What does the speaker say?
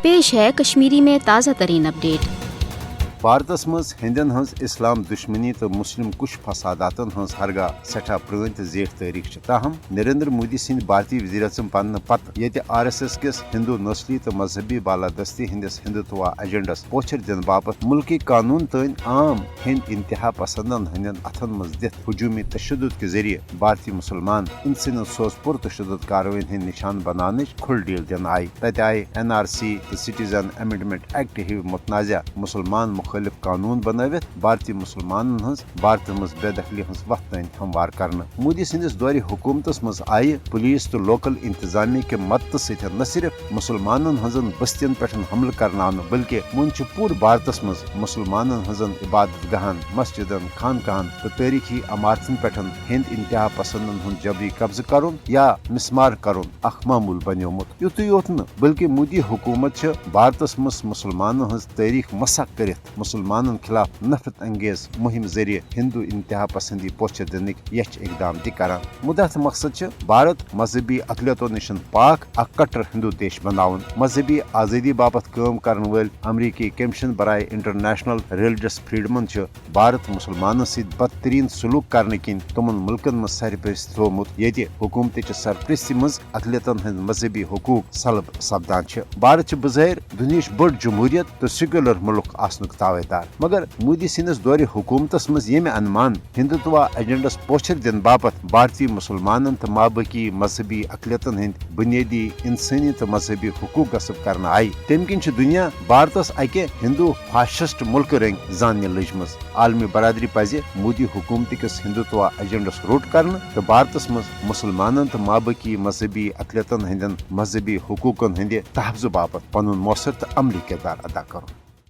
पेश है कश्मीरी में ताज़ा तरीन अपडेट। भारतस मज हिंदन हज इस्लाम दुश्मनी तो मुस्लिम कुछ फसादातन हज हरगा सठा प्रण तो जेठ तारीख ताहम नरेंद्र मोदी सिंह भारतीय वजीर अजम पन्न पत ये RSS किस हिंदू नस्ली तो मजहबी बालादस्ती हंदिस हिंदुत्वा एजेंडस पोचर दिन बापत मुल्की कानून तन आम हिंद इंतहा पसंदन हंदन अथन मज दित हजूमी तशद्दुद के जरिए भारतीय मुसलमान इंसन सोज पुर तशद्दुद कार्रवाई हंद निशान बनाने खुल डील दिन आई तत आय NRC तो सिटीजन अमेंडमेंट एक्ट हिव मुतनाज़ा मुसलमान मुखालिफ कानून बनवित भारतीय मुसलमान हज भारत मज बेदखली हज वत तन हमवार करना। मोदी सिंदिस दौर हुकूमतस मज आय पुलिस तो लोकल इंतजामिया के मदद सत न सिर्फ मुसलमान हजन बस्तियन पे हमल करना बल्कि मुन पूर भारतस मज मुसलमान हजन इबादत गहन मस्जिदन खानकाहन तो तारीखी अमारतन पे हिंद इंतहा पसंदन हूं जबरी कब्ज करुन या मिसमार करुन अख मामूल बनियोमुत युत योत न बल्कि मोदी हुकूमत भारतस मज मुसलमान हज तारीख मसक करित मुसलमानन खिलाफ नफरत अंगेज मुहिम जरिए हिंदू इंतहा पसंदी पोचर दिन यच इकदाम तरान मुदत मकसद भारत मजहबी अकलियतों निश पाक कट्टर हिंदू देश बनावन मजहबी आजादी बापत काम करन वल अमरीकी कमीशन बराए इंटरनेशनल रिलीजियस फ्रीडमन भारत मुसलमान सत बदतरीन सलूक करने किन तमन मुल्कन मज सरपरस्त थोमुत ये हुकूमत सरपरस्ती मज अकलियतन हंद मजहबी हकूक सलब सपदान भारत बज़ाहिर दुनिया बड़ जमहूरियत तो सेक्युलर मुल्क आसनुक दावेदार मगर मोदी सिंदस दौर हुकूमतस मज ये अनुमान हिंदुत्वा एजेंडस पोचर दिन बापत भारतीय मुसलमान तो माबकी मजहबी अकलियतन हंद बुनियादी इंसानी तो मजहबी हकूक गसब करना आई तम किन दुनिया भारतस अके हिंदू फाशिस्ट मुल्क रंग जानने लजमज आलमी बरादरी पज मोदी हुकूमत किस हिंदुत्वा एजेंडस रोट कर तो भारतस मज मुसलमान तो माबकी मजहबी अकलियतन हंदन मजहबी हकूकन हंद तहफ़्ज़ बापत पनुन मौसर तो अमली किरदार अदा कर।